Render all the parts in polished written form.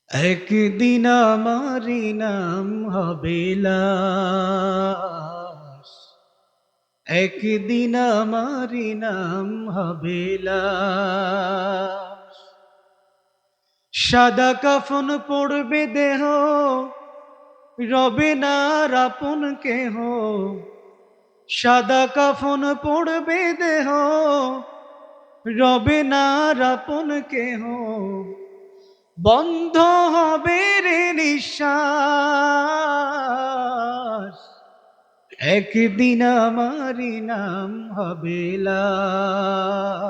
একদিন আমারি নাম হবে লাশ, একদিন আমারি নাম হবে লাশ। সাদা কাফন পড়বে দেহ, রবে না আর আপন কেহ। সাদা কাফন পড়বে দেহ, রবে না আর আপন কেহ। বন্ধ হবে রে নিঃশ্বাস, একদিন আমারি নাম হবে লাশ,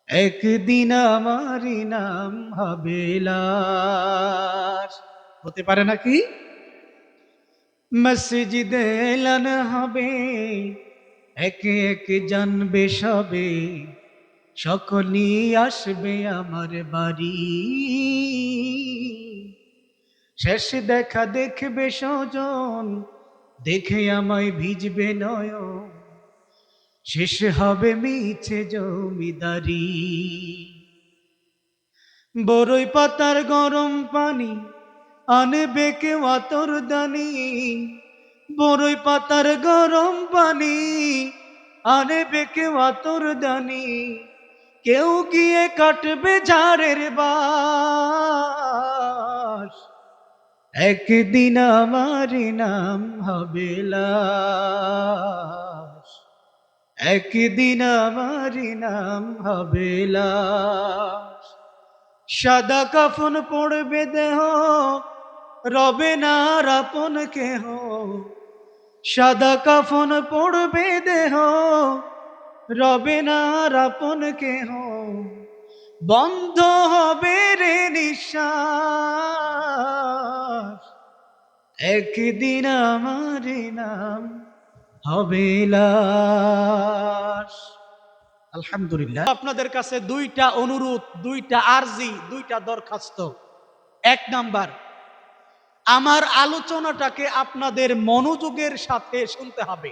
একদিন আমারি নাম হবে লাশ। হতে পারে নাকি? মসজিদে এলান হবে, একে একে জানবে সবে, সকলেই আসবে আমার বাড়ি। শেষ দেখা দেখবে স্বজন, দেখে আমায় ভিজবে নয়ন, শেষ হবে মিছে জমিদারি। বরই পাতার গরম পানি আনবে কেউ আতর দানি, বরই পাতার গরম পানি আনবে কেউ আতর দানি, কেউ গিয়ে কাটবে ঝাড়ের বাস, একদিন আমার নাম হবে লাশ, একদিন আমার নাম হবে লাশ। সাদা কাফন পড়বে দেহ, রবে না আর আপন কেহ। সাদা কাফন পড়বে দেহ, রবে না আর আপন কেহ। বন্ধ হবে রে নিঃশ্বাস, একদিন আমার নাম হবে লাশ। আলহামদুলিল্লাহ। আপনাদের কাছে দুইটা অনুরোধ, দুইটা আরজি, দুইটা দরখাস্ত। এক নাম্বার, আমার আলোচনাটাকে আপনাদের মনোযোগের সাথে শুনতে হবে,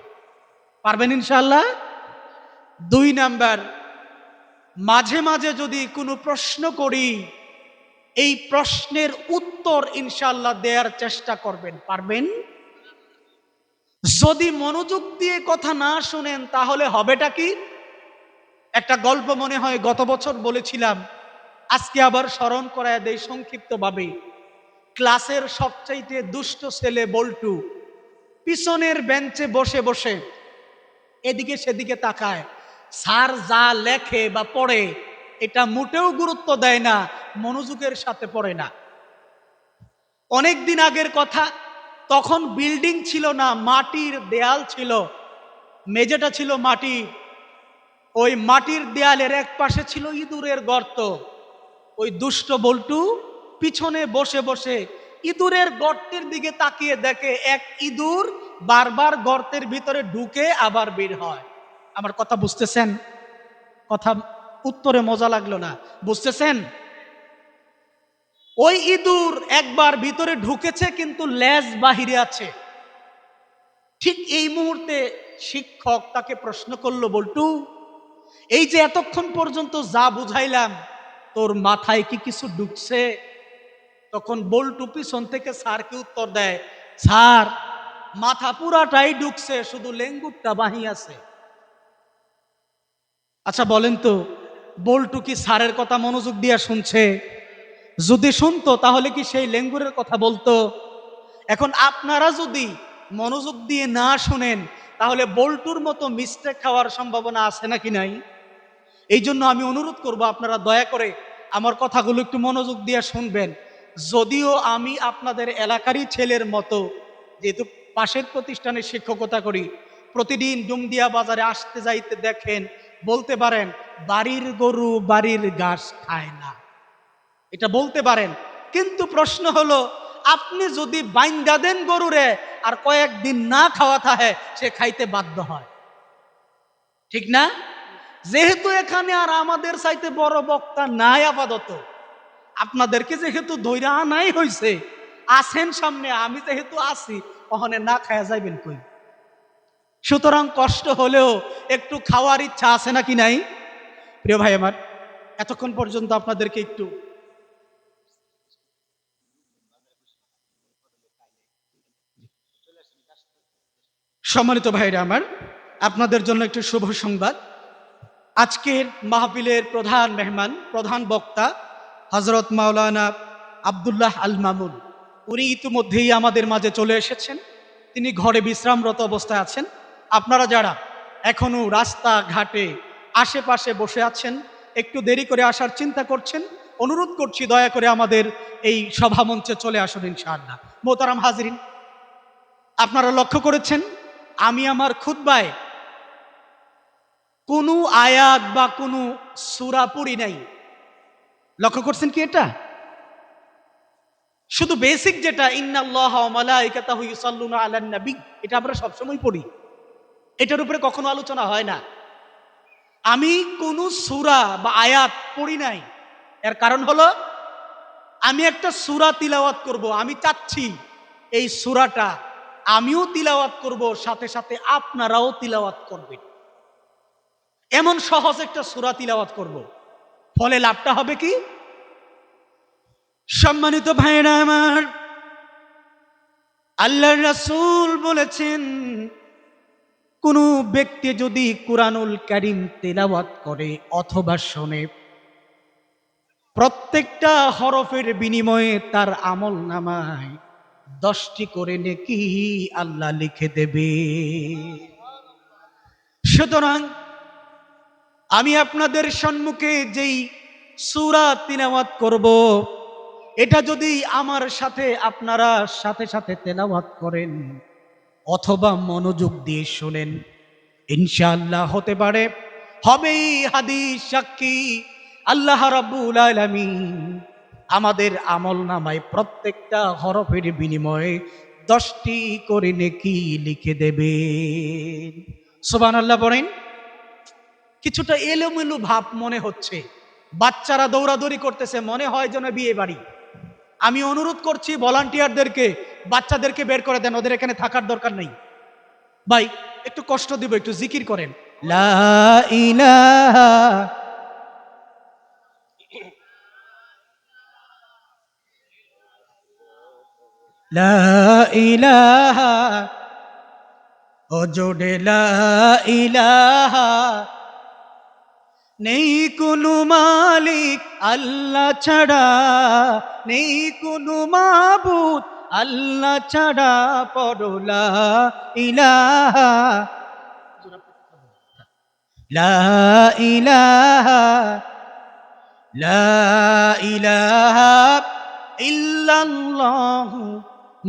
পারবেন ইনশাআল্লাহ? দুই নাম্বার, মাঝে মাঝে যদি কোনো প্রশ্ন করি, এই প্রশ্নের উত্তর ইনশাআল্লাহ দেওয়ার চেষ্টা করবেন, পারবেন? যদি মনোযোগ দিয়ে কথা না শুনেন তাহলে হবেটা কি? একটা গল্প মনে হয় গত বছর বলেছিলাম, আজকে আবার স্মরণ করায় দেই সংক্ষিপ্তভাবে। ক্লাসের সবচাইতে দুষ্ট ছেলে বল্টু পিছনের বেঞ্চে বসে বসে এদিকে সেদিকে তাকায়। স্যার যা লেখে বা পড়ে এটা মোটেও গুরুত্ব দেয় না, মনোযোগের সাথে পড়ে না। অনেক দিন আগের কথা, তখন বিল্ডিং ছিল না, মাটির দেয়াল ছিল, মেঝেটা ছিল মাটি। ওই মাটির দেয়ালের এক পাশে ছিল ইঁদুরের গর্ত। ওই দুষ্ট বল্টু পিছনে বসে বসে ইঁদুরের গর্তের দিকে তাকিয়ে দেখে এক ইঁদুর বারবার গর্তের ভিতরে ঢুকে আবার বের হয়। আমার কথা বুঝতেছেন? কথা উত্তরে মজা লাগলো না, বুঝতেছেন? ওই ইঁদুর একবার ভিতরে ঢুকেছে কিন্তু লেজ বাহিরে আছে। ঠিক এই মুহূর্তে শিক্ষক তাকে প্রশ্ন করলো, বল্টু, এই যে এতক্ষণ পর্যন্ত যা বুঝাইলাম তোর মাথায় কি কিছু ঢুকছে? তখন বল্টু পিছন থেকে স্যারকে উত্তর দেয়, স্যার, মাথা পুরাটাই ঢুকছে, শুধু লেঙ্গুরটা বাহি আছে। আচ্ছা বলেন তো, বল্টু কি স্যারের কথা মনোযোগ দিয়ে শুনছে? যদি শুনতো তাহলে কি সেই লেঙ্গুরের কথা বলতো? এখন আপনারা যদি মনোযোগ দিয়ে না শুনেন তাহলে বল্টুর মতো মিস্টেক খাওয়ার সম্ভাবনা আছে নাকি নাই? এই জন্য আমি অনুরোধ করব, আপনারা দয়া করে আমার কথাগুলো একটু মনোযোগ দিয়ে শুনবেন। যদিও আমি আপনাদের এলাকারই ছেলের মতো, যেহেতু পাশের প্রতিষ্ঠানে শিক্ষকতা করি, প্রতিদিন ডুমদিয়া বাজারে আসতে যাইতে দেখেন, বলতে পারেন বাড়ির গরু বাড়ির ঘাস খায় না, এটা বলতে পারেন। কিন্তু প্রশ্ন হলো, আপনি যদি বাইন্দা দেন গরুরে আর কয়েকদিন না খাওয়া থাকে, সে খাইতে বাধ্য হয়, ঠিক না? যেহেতু এখানে আর আমাদের চাইতে বড় বক্তা নাই আপাতত, আপনাদেরকে যেহেতু ধৈর্য আনাই হয়েছে, আসেন সামনে, আমি যেহেতু আছি, ওখানে না খায়া যাইবেন কই? সুতরাং কষ্ট হলেও একটু খাওয়ার ইচ্ছা আছে নাকি নাই? প্রিয় ভাই আমার, এতক্ষণ পর্যন্ত আপনাদেরকে একটু সম্মানিত ভাইরা আমার, আপনাদের জন্য একটি শুভ সংবাদ। আজকের মাহফিলের প্রধান মেহমান, প্রধান বক্তা হযরত মাওলানা আব্দুল্লাহ আল মামুন, উনি ইতিমধ্যেই আমাদের মাঝে চলে এসেছেন। তিনি ঘরে বিশ্রামরত অবস্থায় আছেন। আপনারা যারা এখনো রাস্তা ঘাটে আশেপাশে বসে আছেন, একটু দেরি করে আসার চিন্তা করছেন, অনুরোধ করছি দয়া করে আমাদের এই সভামঞ্চে চলে আসুন ইনশাআল্লাহ। মোহতারাম হাজরিন, আপনারা লক্ষ্য করেছেন আমি আমার খুতবায় কোনো আয়াত বা কোনো সূরা পড়ি নাই। লক্ষ্য করছেন কি? এটা শুধু বেসিক যেটা ইন্নাল্লাহা ওয়া মালাইকাতাহু ইউসাল্লুনা আলান নবী, এটা আমরা সবসময় পড়ি, এটার উপরে কখনো আলোচনা হয় না। আমি কোনো সূরা বা আয়াত পড়ি নাই। এর কারণ হলো আমি একটা সূরা তিলাওয়াত করব। আমি চাচ্ছি এই সূরাটা আমিও তিলাওয়াত করব, সাথে সাথে আপনারাও তিলাওয়াত করবেন। এমন সহজ একটা সূরা তিলাওয়াত করব, ফলে লাভটা হবে কি? সম্মানিত ভাইরা আমার, আল্লাহর রাসূল বলেছেন, কোন ব্যক্তি যদি কুরআনুল কারীম তিলাওয়াত করে অথবা শোনে, প্রত্যেকটা হরফের বিনিময়ে তার আমলনামায় 10টি করে নেকি আল্লাহ লিখে দেবে। সুতরাং আমি আপনাদের সম্মুখে যেই সূরা তিলাওয়াত করব, এটা যদি আমার সাথে আপনারা সাথে সাথে তেলাওয়াত করেন অথবা মনোযোগ দিয়ে শোনেন, ইনশাআল্লাহ হতে পারে হবেই হাদিস সাক্ষী, আল্লাহ রাব্বুল আলামিন আমাদের আমলনামায় প্রত্যেকটা হরফের বিনিময়ে 10টি করে নেকি লিখে দেবেন। সুবহানাল্লাহ পড়েন। কিছুটা এলোমেলো ভাব মনে হচ্ছে, বাচ্চারা দৌড়াদৌড়ি করতেছে, মনে হয় যেন বিয়ে বাড়ি। আমি অনুরোধ করছি ভলান্টিয়ারদেরকে, বাচ্চাদেরকে বের করে দেন, ওদের এখানে থাকার দরকার নেই। ভাই একটু কষ্ট দিব, একটু জিকির করেন লা ইলাহা লা ইলাহা, ও জোড়ে লা ইলাহা, নেই কোনো মালিক আল্লাহ ছাড়া, নেই কোনো মাবুদ আল্লাহ ছাড়া, পড়ো লা ইলাহা, লা ইলাহা, লা ইলাহা ইল্লাল্লাহু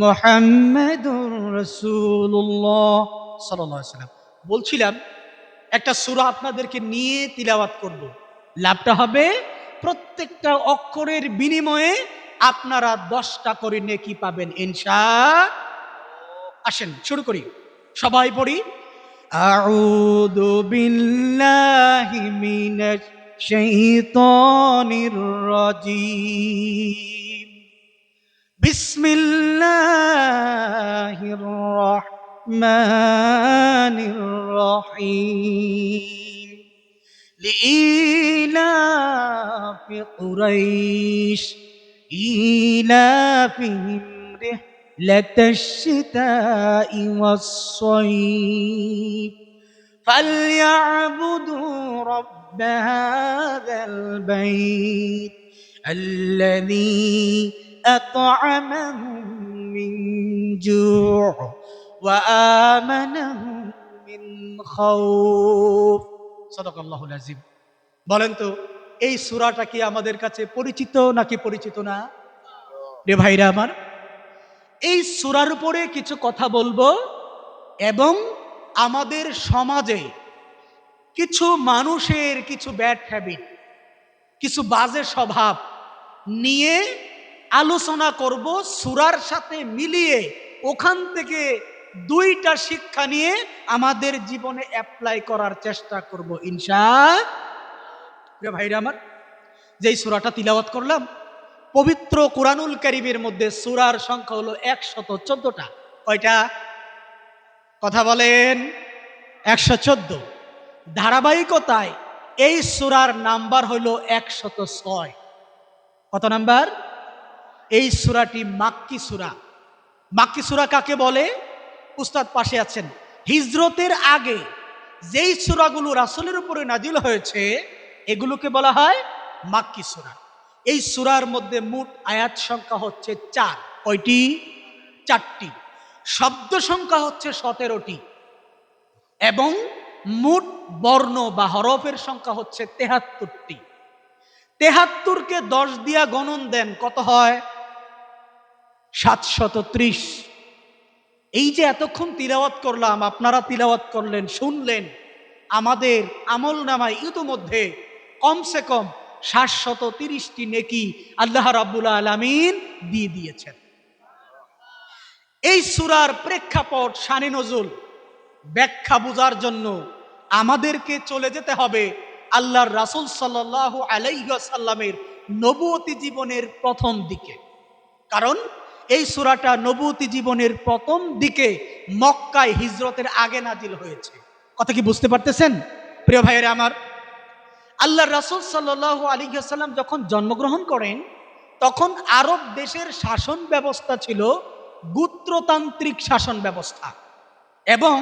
মুহাম্মাদুর রাসূলুল্লাহ সাল্লাল্লাহু আলাইহি ওয়াসাল্লাম। বলছিলাম একটা সূরা আপনাদেরকে নিয়ে তিলাওয়াত করব। লাভটা হবে প্রত্যেকটা অক্ষরের বিনিময়ে আপনারা 10টা করে নেকি পাবেন ইনশাআল্লাহ। আসেন শুরু করি, সবাই পড়ি। আউযু বিল্লাহি মিনাশ শাইতানির রাজীম, বিসমিল্লাহির রাহমানির রহিম, লিইলাফি কুরাইশ ইলাফিহিম রিহলাতাশ শিতাই ওয়াস সাইফ, ফালইয়াবুদু রাব্ব হাযাল বাইত আল্লাযী আত'আমাহুম মিন জু' ওয়া আমানাহুম মিন খাউফ। সাদাকাল্লাহুল আযীম। বলেন তো এই সূরাটা কি আমাদের কাছে পরিচিত নাকি পরিচিত না? রে ভাইরা আমার, এই সূরার উপরে কিছু কথা বলবো এবং আমাদের সমাজে কিছু মানুষের কিছু ব্যাড হ্যাবিট, কিছু বাজে স্বভাব নিয়ে আলোচনা করব, সূরার সাথে মিলিয়ে ওখান থেকে 2টা শিক্ষা নিয়ে আমাদের জীবনে অ্যাপ্লাই করার চেষ্টা করব ইনশাআল্লাহ। ভাইরা আমার, যেই সূরাটা তিলাওয়াত করলাম, পবিত্র কুরআনুল কারীমের মধ্যে সূরার সংখ্যা হলো 114টা। কয়টা? কথা বলেন। 114। ধারাবাহিকতায় এই সূরার নাম্বার হলো 106। কত নাম্বার? এই সূরাটি মাক্কি সূরা। মাক্কি সূরা কাকে বলে? উস্তাদ পাশে আছেন, হিজরতের আগে যেই সূরাগুলো রাসূলের উপরে নাজিল হয়েছে এগুলোকে বলা হয় মাক্কি সূরা। এই সূরার মধ্যে মোট আয়াত সংখ্যা হচ্ছে 4। কয়টি? 4টি। শব্দ সংখ্যা হচ্ছে 17টি এবং মোট বর্ণ বা হরফের সংখ্যা হচ্ছে 73টি। 73কে 10 দিয়া গণন দেন, কত হয়? 730। এই যে এতক্ষণ তিলাওয়াত করলাম, আপনারা তিলাওয়াত করলেন, শুনলেন, আমাদের আমল নামায় ইতিমধ্যে কমসে কম 730টি নেকি আল্লাহ রাব্বুল আলামিন দিয়ে দিয়েছেন। এই সূরার প্রেক্ষাপট, শানে নজুল ব্যাখ্যা বোঝার জন্য আমাদেরকে চলে যেতে হবে আল্লাহর রাসূল সাল্লাল্লাহু আলাইহি ওয়াসাল্লামের নবুয়তি জীবনের প্রথম দিকে। কারণ এই সূরাটা নবুয়তি জীবনের প্রথম দিকে মক্কায় হিজরতের আগে নাজিল হয়েছে। কথা কি বুঝতে পারতেছেন প্রিয় ভাইয়েরা আমার? আল্লাহর রাসূল সাল্লাল্লাহু আলাইহি ওয়াসাল্লাম যখন জন্মগ্রহণ করেন তখন আরব দেশের শাসন ব্যবস্থা ছিল গোত্রতান্ত্রিক শাসন ব্যবস্থা, এবং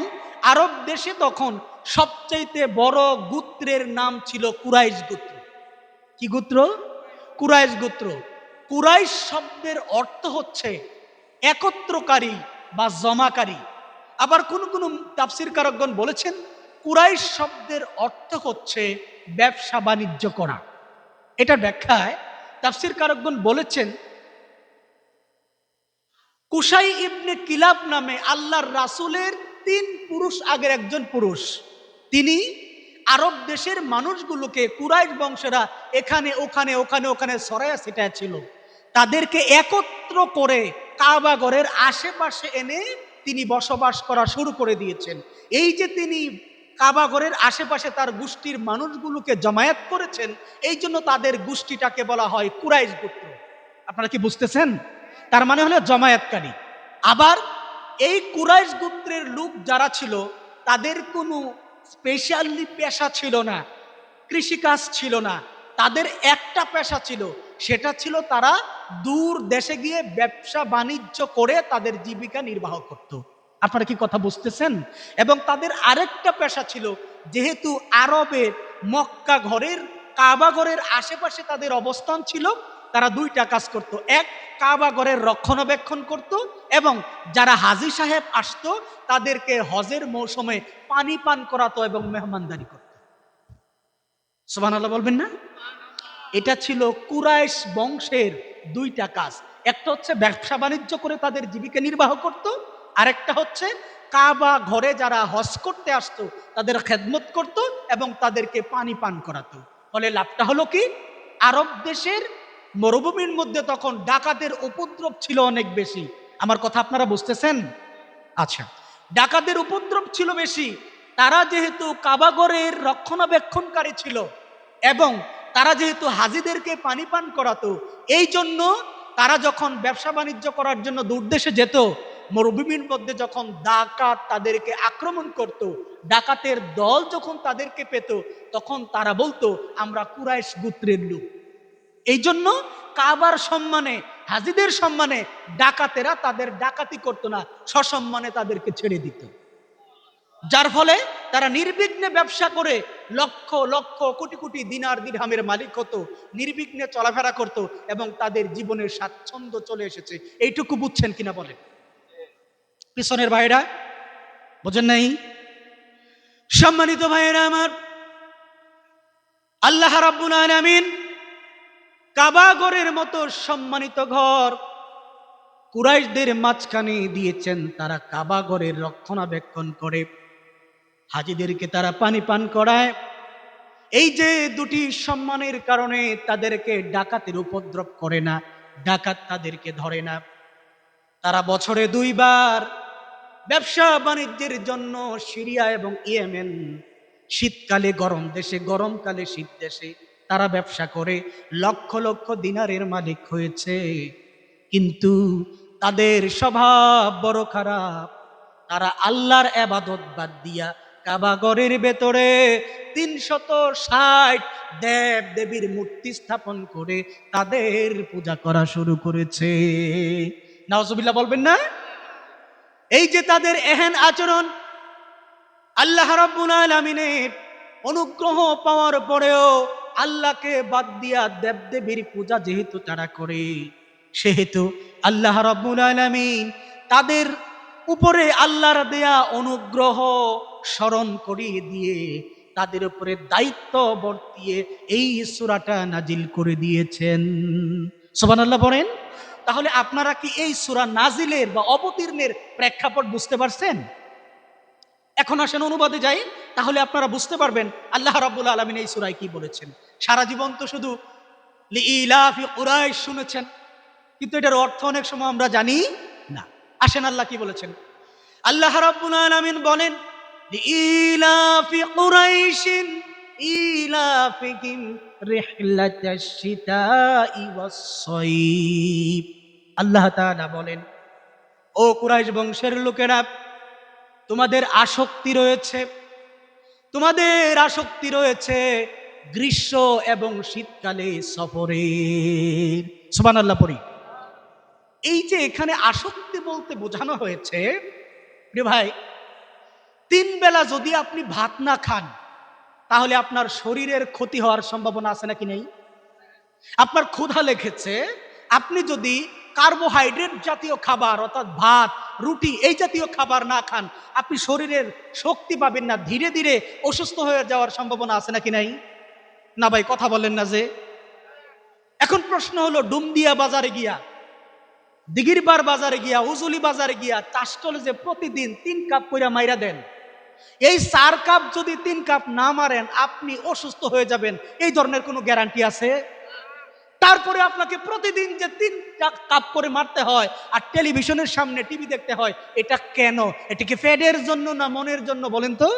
আরব দেশে তখন সবচাইতে বড় গোত্রের নাম ছিল কুরাইশ গোত্র। কি গোত্র? কুরাইশ গোত্র। কুরাইশ শব্দের অর্থ হচ্ছে একত্রকারী বা জমাকারী। আবার কোন কোন তাফসীরকারকগণ বলেছেন কুরাইশ শব্দের অর্থ হচ্ছে ব্যবসা বাণিজ্য করা। এটা ব্যাখ্যায় তাফসীরকারকগণ বলেছেন কুসাই ইবনে কিলাব নামে আল্লাহর রাসূলের 3 পুরুষ আগের একজন পুরুষ, তিনি আরব দেশের মানুষগুলোকে, কুরাইশ বংশেরা এখানে ওখানে ওখানে ওখানে ছড়ায়া ছিটায়া ছিল, তাদেরকে একত্র করে কাবা ঘরের আশেপাশে এনে তিনি বসবাস করা শুরু করে দিয়েছেন। এই যে তিনি কাবা ঘরের আশেপাশে তার গোষ্ঠীর মানুষগুলোকে জমায়েত করেছেন, এই জন্য তাদের গোষ্ঠীটাকে বলা হয় কুরাইশ গোত্র। আপনারা কি বুঝতেছেন? তার মানে হলো জমায়েতকারী। আবার এই কুরাইশ গোত্রের লোক যারা ছিল তাদের কোনো স্পেশালি পেশা ছিল না, কৃষিকাজ ছিল না, তাদের একটা পেশা ছিল, সেটা ছিল তারা দূর দেশে গিয়ে ব্যবসা বাণিজ্য করে তাদের জীবিকা নির্বাহ করত। আপনারা কি কথা বুঝতেছেন? এবং তাদের আরেকটা পেশা ছিল, যেহেতু আরবের মক্কা ঘরের কাবা ঘরের আশেপাশে তাদের অবস্থান ছিল, তারা 2টা কাজ করত। এক, কাবা ঘরের রক্ষণাবেক্ষণ করত, এবং যারা হাজী সাহেব আসতো তাদেরকে হজের মৌসুমে পানি পান করাতো এবং মেহমানদারি করত। সুবহানাল্লাহ বলবেন না? এটা ছিল কুরাইশ বংশের 2টা কাজ। একটা হচ্ছে ব্যবসা বাণিজ্য করে তাদের জীবিকা নির্বাহ করত, আরেকটা হচ্ছে কাবা ঘরে যারা হজ করতে আসতো তাদের খেদমত করত এবং তাদেরকে পানি পান করাতো। ফলে লাভটা হলো কি, আরব দেশের মরুভূমির মধ্যে তখন ডাকাতের উপদ্রব ছিল অনেক বেশি। আমার কথা আপনারা বুঝতেছেন? আচ্ছা, ডাকাতের উপদ্রব ছিল বেশি। তারা যেহেতু কাবাগরের রক্ষণাবেক্ষণকারী ছিল এবং তারা যেহেতু হাজিদেরকে পানি পান করাতো, এই জন্য তারা যখন ব্যবসা বাণিজ্য করার জন্য দূরদেশে যেত, মরুভূমির মধ্যে যখন ডাকাত তাদেরকে আক্রমণ করত, ডাকাতের দল যখন তাদেরকে পেত, তখন তারা বলতো আমরা কুরাইশ গোত্রের লোক। এই জন্য কাবার সম্মানে, হাজিদের সম্মানে ডাকাতেরা তাদের ডাকাতি করতো না, সসম্মানে তাদেরকে ছেড়ে দিত। যার ফলে তারা নির্বিঘ্নে ব্যবসা করে লক্ষ লক্ষ কোটি কোটি দিনার দিরহামের মালিক হতো, নির্বিঘ্নে চলাফেরা করত এবং তাদের জীবনের স্বাচ্ছন্দ্য চলে এসেছে। এইটুকু বুঝছেন কিনা বলেন? পিছনের ভাইরা বোঝেন নাই? সম্মানিত ভাইরা আমার, আল্লাহ রাব্বুল আলামিন কাবা ঘরের মতো সম্মানিত ঘর কুরাইশদের মাঝখানে দিয়েছেন। তারা কাবা ঘরের রক্ষণাবেক্ষণ করে, হাজিদেরকে তারা পানি পান করায়। এই যে 2টি সম্মানের কারণে তাদেরকে ডাকাতের উপদ্রব করে না, ডাকাত তাদেরকে ধরে না। তারা বছরে 2 বার ব্যবসা বাণিজ্যের জন্য সিরিয়া এবং ইয়েমেন, শীতকালে গরম দেশে, গরমকালে শীত দেশে তারা ব্যবসা করে লক্ষ লক্ষ দিনারের মালিক হয়েছে। কিন্তু তাদের স্বভাব বড় খারাপ। তারা আল্লাহর ইবাদত বাদ দিয়া কাবাগরের ভেতরে 360 দেব দেবীর মূর্তি স্থাপন করে তাদের পূজা করা শুরু করেছে। নাউজুবিল্লাহ বলবেন না? এই যে তাদের এহেন আচরণ, আল্লাহ রাব্বুল আলামিনের অনুগ্রহ পাওয়ার পরেও আল্লাহকে বাদ দিয়া দেবদেবীর পূজা যেহেতু তারা করে, সেহেতু আল্লাহ রাব্বুল আলামিন তাদের উপরে আল্লাহর দেয়া অনুগ্রহ স্মরণ করিয়ে দিয়ে তাদের উপরে দায়িত্ব বর্তিয়ে এই সূরাটা নাজিল করে দিয়েছেন। সুবহানাল্লাহ পড়েন। তাহলে আপনারা কি এই সূরা নাজিলের বা অবতীর্ণের প্রেক্ষাপট বুঝতে পারছেন? এখন আসেন অনুবাদে যাই, তাহলে আপনারা বুঝতে পারবেন আল্লাহ রাব্বুল আলামিন এই সূরায় কি বলেছেন। সারা জীবন তো শুধু লিইলাফি কুরাইশ শুনেছেন, কিন্তু এটার অর্থ অনেক সময় আমরা জানি না। আসেন আল্লাহ কি বলেছেন। আল্লাহ রাব্বুল আলামিন বলেন, লিইলাফি কুরাইশিন ইলাফিহিম রিহলাতাশ শিতাই ওয়াস সাইফ। আল্লাহ তাআলা বলেন, ও কুরাইশ বংশের লোকেরা, তোমাদের আসক্তি রয়েছে, তোমাদের আসক্তি রয়েছে গ্রীষ্ম এবং শীতকালে সফরের। সুবহানাল্লাহ পড়ি। এই যে এখানে আসক্তি বলতে বোঝানো হয়েছে, প্রিয় ভাই, 3 বেলা যদি আপনি ভাত না খান তাহলে আপনার শরীরের ক্ষতি হওয়ার সম্ভাবনা আছে নাকি নেই? আপনার ক্ষুধা লেগেছে, আপনি যদি কার্বোহাইড্রেট জাতীয় খাবার অর্থাৎ ভাত, রুটি এই জাতীয় খাবার না খান, আপনি শরীরের শক্তি পাবেন না, ধীরে ধীরে অসুস্থ হয়ে যাওয়ার সম্ভাবনা আছে নাকি নাই? না ভাই, কথা বলেন না যে। এখন প্রশ্ন হলো, ডুমদিয়া বাজারে গিয়া, দিঘিরবার বাজারে গিয়া, উজুলি বাজারে গিয়া চাষটলে যে প্রতিদিন 3 কাপ কইরা মাইরা দেন, এই 4 কাপ যদি 3 কাপ না মারেন আপনি অসুস্থ হয়ে যাবেন, এই ধরনের কোনো গ্যারান্টি আছে? তারপরে আপনাকে প্রতিদিন যে 3 কাপ করে মারতে হয় আর টেলিভিশনের সামনে টিভি দেখতে হয়, এটা কেন? এটা কি ফ্যাটের জন্য না মনের জন্য বলেন তো?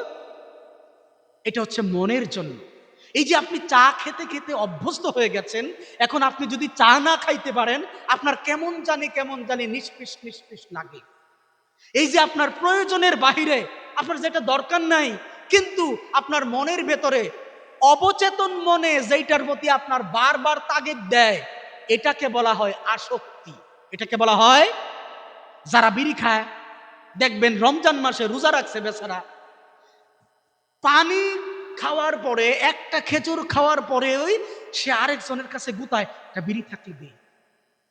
এটা হচ্ছে মনের জন্য। এই যে আপনি চা খেতে খেতে অভ্যস্ত হয়ে গেছেন, এখন আপনি যদি চা না খাইতে পারেন আপনার কেমন জানি নিষ্পিস নিষ্পিস লাগে। এই যে আপনার প্রয়োজনের বাহিরে আপনার যেটা দরকার নাই, কিন্তু আপনার মনের ভেতরে অবচেতন মনে যেটার প্রতি আপনার বারবার তাগিদ দেয়, এটাকে বলা হয় আসক্তি। এটাকে বলা হয়, যারা বিড়ি খায় দেখবেন রমজান মাসে রোজা রাখছে বেচারা, পানি খাওয়ার পরে, একটা খেজুর খাওয়ার পরে ওই সে আরেকজনের কাছে গুতায়, একটা বিড়ি থাকলে দে।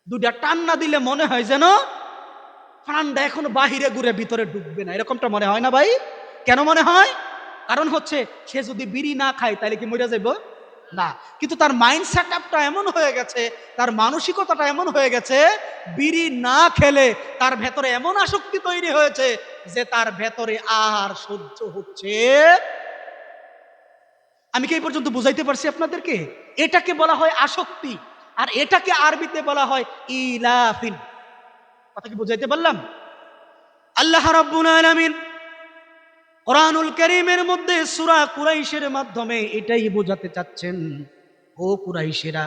2টা টান না দিলে মনে হয় যেন প্রাণটা এখনো বাহিরে ঘুরে ভিতরে ঢুকবে না, এরকমটা মনে হয় না ভাই? কেন মনে হয়? কারণ হচ্ছে সে যদি বিড়ি না খায় তাহলে কি মরে যাইব না, কিন্তু তার মাইন্ড সেটআপটা এমন হয়ে গেছে, তার মানসিকতাটা এমন হয়ে গেছে, বিড়ি না খেলে তার ভেতরে এমন আসক্তি তৈরি হয়েছে যে তার ভেতরে আর সহ্য হচ্ছে। আমি কি এই পর্যন্ত বুঝাইতে পারছি আপনাদেরকে? এটাকে বলা হয় আসক্তি, আর এটাকে আরবিতে বলা হয় ইলাফিন। কথা কি বুঝাইতে পারলাম? আল্লাহ রাব্বুল আলামিন কোরআনুল কারীমের মধ্যে সূরা কুরাইশের মাধ্যমে এটাই বোঝাতে চাচ্ছেন, ও কুরাইশেরা,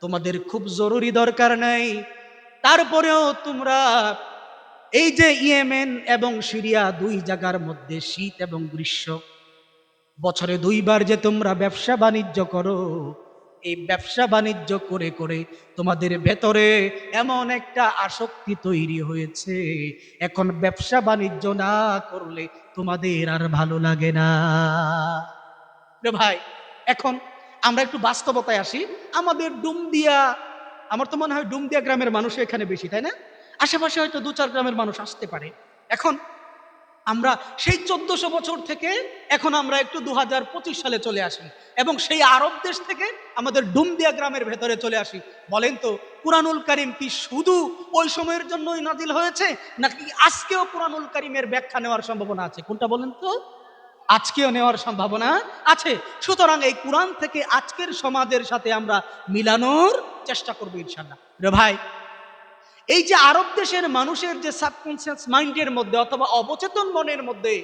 তোমাদের খুব জরুরি দরকার নাই, তারপরেও তোমরা এই যে ইয়েমেন এবং সিরিয়া 2 জায়গার মধ্যে শীত এবং গ্রীষ্ম, বছরে 2 বার যে তোমরা ব্যবসা বাণিজ্য করো, এই ব্যবসা বাণিজ্য করে করে তোমাদের ভেতরে এমন একটা আসক্তি তৈরি হয়েছে, এখন ব্যবসা বাণিজ্য না করলে তোমাদের আর ভালো লাগে না। রে ভাই, এখন আমরা একটু বাস্তবতায় আসি। আমাদের ডুমদিয়া, আমার তো মনে হয় ডুমদিয়া গ্রামের মানুষ এখানে বেশি, তাই না? আশেপাশে হয়তো 2-4 গ্রামের মানুষ আসতে পারে। এখন আমরা সেই 1400 বছর থেকে এখন আমরা একটু 2025 সালে চলে আসি এবং সেই আরব দেশ থেকে আমাদের ডুমদিয়া গ্রামের ভেতরে চলে আসি। বলেন তো, কুরআনুল কারীম কি শুধু ওই সময়ের জন্যই নাজিল হয়েছে, নাকি আজকেও কুরআনুল কারীমের ব্যাখ্যা নেওয়ার সম্ভাবনা আছে? কোনটা বলেন তো? আজকেও নেওয়ার সম্ভাবনা আছে। সুতরাং এই কুরআন থেকে আজকের সমাজের সাথে আমরা মিলানোর চেষ্টা করব ইনশাআল্লাহ। রে ভাই, এই যে আরব দেশের মানুষের যে সাবকনসিয়াস মাইন্ডের মধ্যে অথবা অবচেতন মনের মধ্যে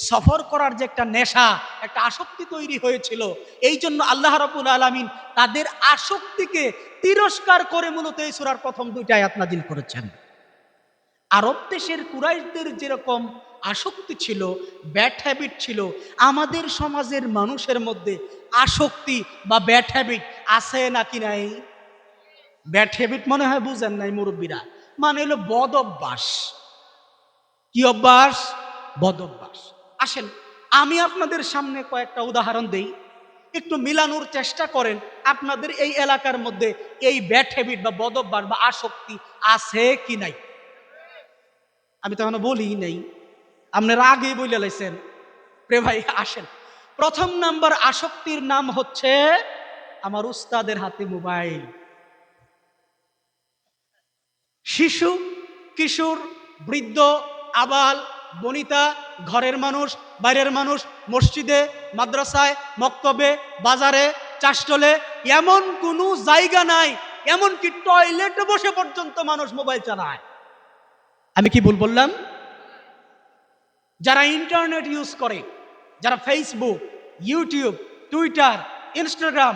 সফর করার যে একটা নেশা, একটা আসক্তি তৈরি হয়েছিল, এই জন্য আল্লাহ রাব্বুল আলামিন তাদের আসক্তিকে তিরস্কার করে মূলত এই সূরার প্রথম 2টা আয়াত নাজিল করেছেন। আরব দেশের কুরাইশদের যেরকম আসক্তি ছিল, ব্যাড হ্যাবিট ছিল, আমাদের সমাজের মানুষের মধ্যে আসক্তি বা ব্যাড হ্যাবিট আছে নাকি নাই? ব্যাড হ্যাবিট মনে হয় বুঝেন নাই মুরব্বীরা, মানে হলো বদ অভ্যাস। কি অভ্যাস? বদ অভ্যাস। আসেন আমি আপনাদের সামনে কয়েকটা উদাহরণ দেই, একটু মিলানোর চেষ্টা করেন আপনাদের এই এলাকার মধ্যে এই ব্যাড হ্যাবিট বা বদভ্যাস বা আসক্তি আছে কি নাই। আমি তো এখনো বলি নাই, আপনারা আগেই বলে লাইছেন। প্রে ভাই আসেন, প্রথম নাম্বার আসক্তির নাম হচ্ছে আমার উস্তাদের হাতে মোবাইল। শিশু, কিশোর, বৃদ্ধ, আবাল, বনিতা, ঘরের মানুষ, বাইরের মানুষ, মসজিদে, মাদ্রাসায়, মক্তবে, বাজারে, চাষটলে, এমন কোনো জায়গা নাই, এমনকি টয়লেটে বসে পর্যন্ত মানুষ মোবাইল চালায়। আমি কি ভুল বললাম? যারা ইন্টারনেট ইউজ করে, যারা Facebook, YouTube, Twitter, Instagram,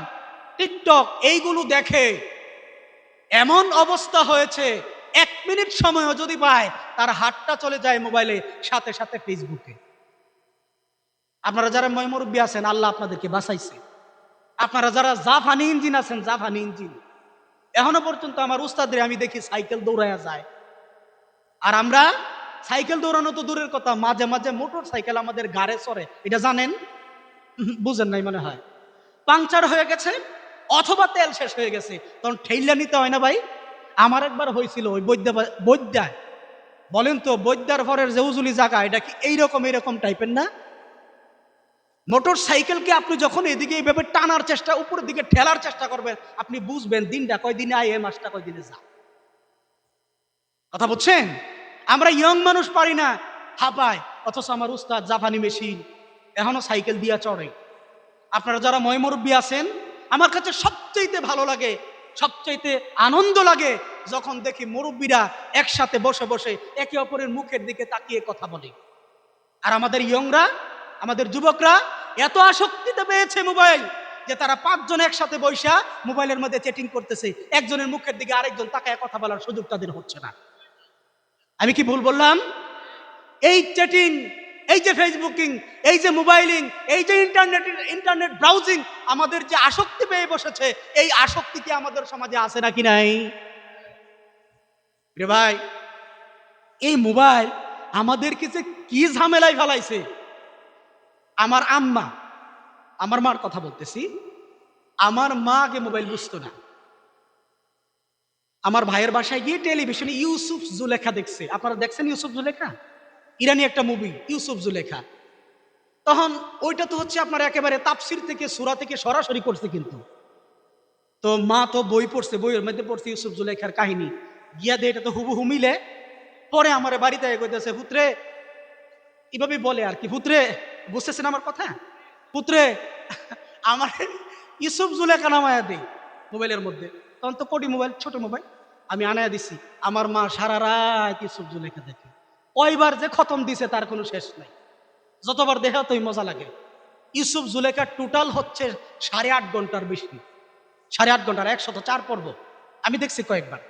TikTok এইগুলো দেখে, এমন অবস্থা হয়েছে 1 মিনিট সময়ও যদি পায় তার হাতটা চলে যায় মোবাইলে, সাথে সাথে ফেসবুকে। আপনারা যারা ময়মুরব্বী আছেন, আল্লাহ আপনাদেরকে বাঁচাইছে। আপনারা যারা জাফানি ইঞ্জিন আছেন, জাফানি ইঞ্জিন, এখনো পর্যন্ত আমার উস্তাদের আমি দেখি সাইকেল দৌড়ায়া যায়। আর আমরা সাইকেল দৌড়ানো তো দূরের কথা, মাঝে মাঝে মোটর সাইকেল আমাদের গাড়ে চড়ে, এটা জানেন? বুঝেন নাই মনে হয়। পাংচার হয়ে গেছে অথবা তেল শেষ হয়ে গেছে, তখন ঠেইলা নিতে হয় না ভাই? আমার একবার হয়েছিল ওই বৈদ্যায়, বলেন তো বৈদ্যার ঘরের যে উজুলি জায়গা, এটা কি এইরকম টাইপের না? মোটর সাইকেলকে আপনি যখন এদিকে এইভাবে টানার চেষ্টা, উপরের দিকে ঠেলার চেষ্টা করবেন, আপনি বুঝবেন দিনটা কয়দিনে আয়, মাসটা কয়দিনে যা। কথা বুঝছেন? আমরা ইয়ং মানুষ পারি না, হাঁপায়, অথচ আমার উস্তাদ জাপানি মেশিন এখনো সাইকেল দিয়া চড়ে। আপনারা যারা ময়মুরব্বী আছেন, আমার কাছে সবচাইতে ভালো লাগে, সবচাইতে আনন্দ লাগে যখন দেখি মুরব্বীরা একসাথে বসে বসে একে অপরের মুখের দিকে তাকিয়ে কথা বলে। আর আমাদের ইয়ংরা, আমাদের যুবকরা এত আসক্তিতে পেয়েছে মোবাইল যে তারা 5 জন একসাথে বৈশা মোবাইলের মধ্যে চ্যাটিং করতেছে, একজনের মুখের দিকে আরেকজন তাকায় কথা বলার সুযোগ তাদের হচ্ছে না। আমি কি ভুল বললাম? এই চ্যাটিং, এই যে ফেসবুকিং, এই যে মোবাইলিং, এই যে ইন্টারনেট ব্রাউজিং, আমাদের যে আসক্তি পেয়ে বসেছে, এই আসক্তি কি আমাদের সমাজে আছে নাকি নাই? রে ভাই, এই মোবাইল আমাদেরকে যে কি ঝামেলায় ফেলাইছে। আমার আম্মা, আমার মার কথা বলতেছি, আমার মা আগে মোবাইল বুঝতো না। আমার ভাইয়ের বাসায় গিয়ে টেলিভিশনে ইউসুফ জুলেখা দেখছে। আপনারা দেখছেন ইউসুফ জুলেখা? ইরানি একটা মুভি ইউসুফ জুলেখা। তখন ওইটা তো হচ্ছে আপনার একেবারে তাফসির থেকে, সূরা থেকে সরাসরি করছে, কিন্তু তো মা তো বই পড়ছে, বইয়ের মধ্যে পড়ছে ইউসুফ জুলেখার কাহিনী, গিয়া দে এটা তো হুবহু মিলে। পরে আমার বাড়িতে কইতেছে, পুত্রে, এভাবে বলে আর কি, পুত্রে, বুঝতেছেন আমার কথা? পুত্রে, আমার ইউসুফ জুলেখা নামায়া দেই মোবাইলের মধ্যে। তখন তো কোটি মোবাইল, ছোট মোবাইল, আমি আনায়া দিছি। আমার মা সারা রাত ইউসুফ জুলেখা দেখে, কয়বার যে খতম দিছে তার কোনো শেষ নাই, যতবার দেখে ততই মজা লাগে। ইউসুফ জুলেখা টোটাল হচ্ছে 8.5 ঘন্টার বেশি, 8.5 ঘন্টার 104 পর্ব, আমি দেখছি কয়েকবার।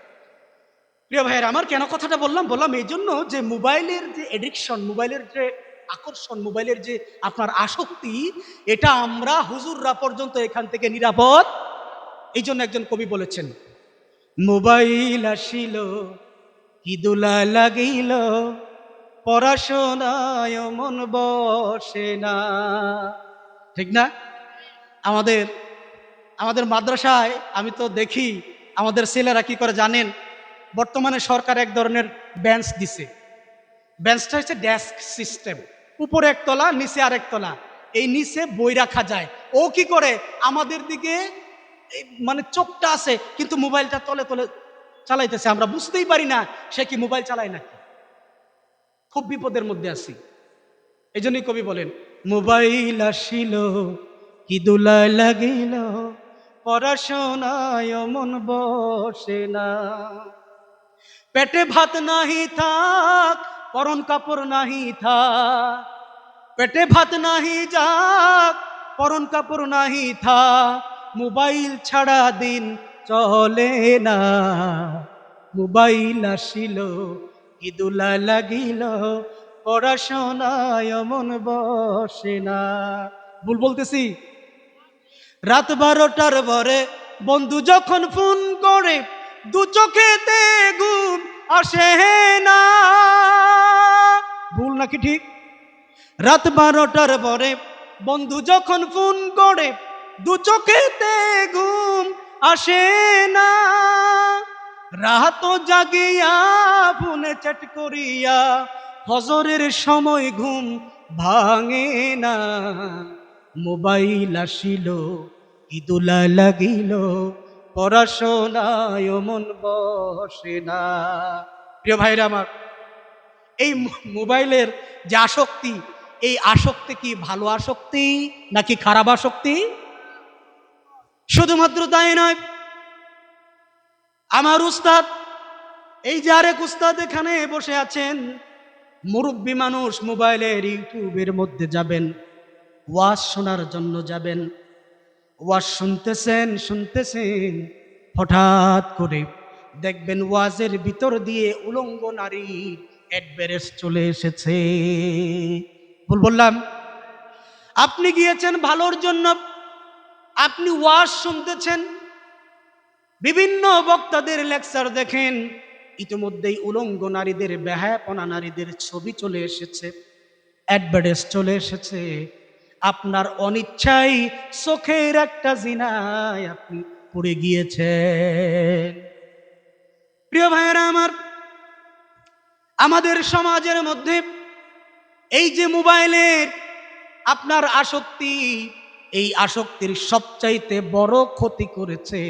প্রিয় ভাইয়ের আমার, কেন কথাটা বললাম এই জন্য যে মোবাইলের যে এডিকশন, মোবাইলের যে আকর্ষণ, মোবাইলের যে আপনার আসক্তি, এটা আমরা হুজুররা পর্যন্ত এখান থেকে নিরাপদ। এই জন্য একজন কবি বলেছেন, মোবাইল আসিল কি দোলা লাগিল, পড়াশোনায় মন বসে না। ঠিক না? আমাদের আমাদের মাদ্রাসায় আমি তো দেখি আমাদের ছেলেরা কি করে জানেন? বর্তমানে সরকার এক ধরনের বেঞ্চ দিছে। বেঞ্চটা হচ্ছে ডেস্ক সিস্টেম, উপরে একতলা, নিচে আরেক তলা। এই নিচে বই রাখা যায়। ও কি করে আমাদের দিকে মানে চোখটা আছে, কিন্তু মোবাইলটা তলে তলে চালাইতেছে, আমরা বুঝতেই পারি না সে কি মোবাইল চালায় নাকি। খুব বিপদের মধ্যে আছি। এই জন্যই কবি বলেন, মোবাইল আসিল কি দোলা লাগিল, পড়াশোনায় মন বসে না। পেটে ভাত নাহি থাক, পরন কাপড় নাহি থাক, পেটে ভাত নাহি যাক, পরন কাপড় নাহি থাক, মোবাইল ছাড়া দিন চলে না। মোবাইল আসিল কি দোলা লাগিল, পড়াশোনায় মন বসে না। ভুল বলতেছি? রাত 12টার পরে বন্ধু যখন ফোন করে, দু চোখেতে ঘুম আসে না। ভুল নাকি ঠিক? রাত 12টার পরে বন্ধু যখন ফোন করে, দু চোখেতে ঘুম আসে না, রাত জাগিয়া ফোনে চ্যাট করিয়া ফজরের সময় ঘুম ভাঙে না। মোবাইল আসিল কি দোলা লাগিল, পড়াশোনায় মন বসে না। প্রিয় ভাইরা আমার, এই মোবাইলের যে আসক্তি, এই আসক্তি কি ভালো আসক্তি নাকি খারাপ আসক্তি? শুধুমাত্র তাই নয়, আমার উস্তাদ, এই যে আরেক উস্তাদ এখানে বসে আছেন, মুরব্বী মানুষ, মোবাইলের ইউটিউবের মধ্যে যাবেন, ওয়াজ শোনার জন্য যাবেন, ওয়াজ শুনতেছেন শুনতেছেন, হঠাৎ করে দেখবেন ওয়াজের ভিতর দিয়ে উলঙ্গ নারী অ্যাডভারেজ চলে এসেছে। ভুল বললাম? আপনি গিয়েছেন ভালোর জন্য, আপনি ওয়াজ শুনতেছেন, বিভিন্ন বক্তাদের লেকচার দেখেন, ইতিমধ্যেই উলঙ্গ নারীদের, বেহায়াপনা নারীদের ছবি চলে এসেছে, অ্যাডভার্টাইজ চলে এসেছে। আপনার অনিচ্ছায় চোখের একটা জিনায় আপনি পড়ে গিয়েছেন। প্রিয় ভাইয়েরা আমার, আমাদের সমাজের মধ্যে এই যে মোবাইলের আপনার আসক্তি, এই আসক্তির সবচাইতে বড় ক্ষতি করেছে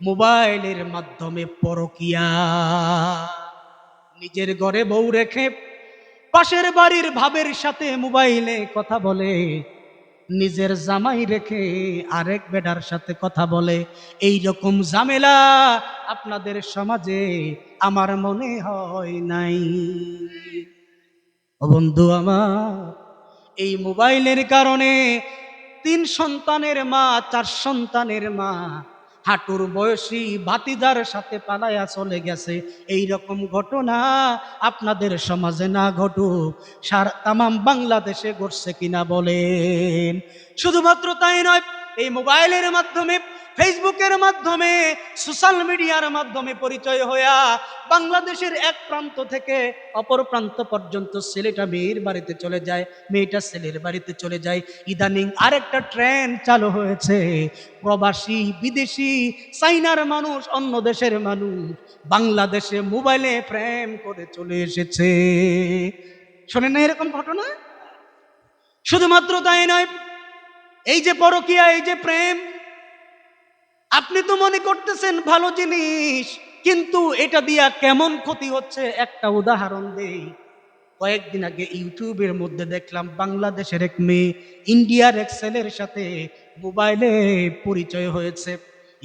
মোবাইলের মাধ্যমে পরকিয়া। নিজের ঘরে বউ রেখে পাশের বাড়ির ভাবের সাথে মোবাইলে কথা বলে, নিজের জামাই রেখে আরেক বেডার সাথে কথা বলে, এই রকম ঝামেলা আপনাদের সমাজে আমার মনে হয় নাই। ও বন্ধু আমার, এই মোবাইলের কারণে 3 সন্তানের মা, 4 সন্তানের মা হাঁটুর বয়সী ভাতিজার সাথে পালায়া চলে গেছে। এই রকম ঘটনা আপনাদের সমাজে না ঘটুক, তামাম বাংলাদেশে ঘটছে কিনা বলেন? শুধুমাত্র তাই নয়, এই মোবাইলের মাধ্যমে, ফেসবুকের মাধ্যমে, সোশ্যাল মিডিয়ার মাধ্যমে পরিচয় হইয়া বাংলাদেশের এক প্রান্ত থেকে অপর প্রান্ত পর্যন্ত ছেলেটা মেয়ের বাড়িতে চলে যায়, মেয়েটা ছেলের বাড়িতে চলে যায়। ইদানিং আরেকটা ট্রেন্ড চালু হয়েছে, প্রবাসী, বিদেশি, চাইনার মানুষ, অন্য দেশের মানুষ বাংলাদেশে মোবাইলে প্রেম করে চলে এসেছে। শোনেন না এরকম ঘটনা? শুধুমাত্র তাই নয়, এই যে পরকীয়া, এই যে প্রেম, আপনি তো মনে করতেছেন ভালো জিনিস, কিন্তু এটা দিয়া কেমন ক্ষতি হচ্ছে একটা উদাহরণ দেই। কয়েকদিন আগে ইউটিউবের মধ্যে দেখলাম বাংলাদেশের এক মেয়ে ইন্ডিয়ার এক ছেলের সাথে মোবাইলে পরিচয় হয়েছে।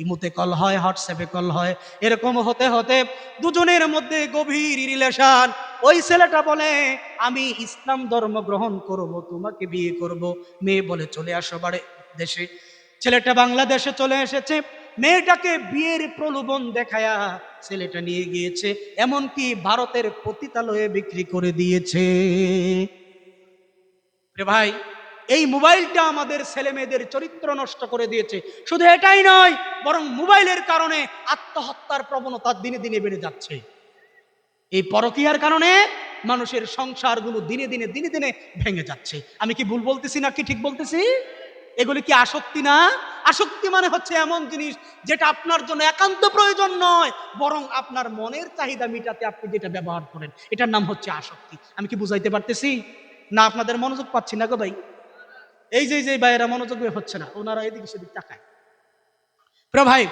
ইমুতে কল হয়, হোয়াটসঅ্যাপে কল হয়, এরকম হতে হতে দুজনের মধ্যে গভীর রিলেশন। ওই ছেলেটা বলে আমি ইসলাম ধর্ম গ্রহণ করব, তোমাকে বিয়ে করব। মেয়ে বলে চলে আসো বাড়ি দেশে। ছেলেটা বাংলাদেশে চলে এসেছে, মেয়েটাকে বিয়ের প্রলোভন দেখায়া ছেলেটা নিয়ে গিয়েছে, এমনকি ভারতের পতিতালয়ে বিক্রি করে দিয়েছে। রে ভাই, এই মোবাইলটা আমাদের ছেলে মেয়েদের চরিত্র নষ্ট করে দিয়েছে। শুধু এটাই নয়, বরং মোবাইলের কারণে আত্মহত্যার প্রবণতা দিনে দিনে বেড়ে যাচ্ছে। এই পরকীয়ার কারণে মানুষের সংসারগুলো দিনে দিনে দিনে দিনে ভেঙে যাচ্ছে। আমি কি ভুল বলতেছি না কি ঠিক বলতেছি? এগুলি কি আসক্তি না? আসক্তি মানে হচ্ছে এমন জিনিস যেটা আপনার জন্য একান্ত প্রয়োজন নয়, বরং আপনার মনের চাহিদা মিটাতে আপনি যেটা ব্যবহার করেন, এটার নাম হচ্ছে আসক্তি। আমি কি বুঝাইতে পারতেছি না? আপনাদের মনোযোগ পাচ্ছি না গো ভাই। এই যে ভাইয়েরা মনোযোগ হচ্ছে না, ওনারা এদিকে সেদিক তাকায়। প্রিয় ভাই,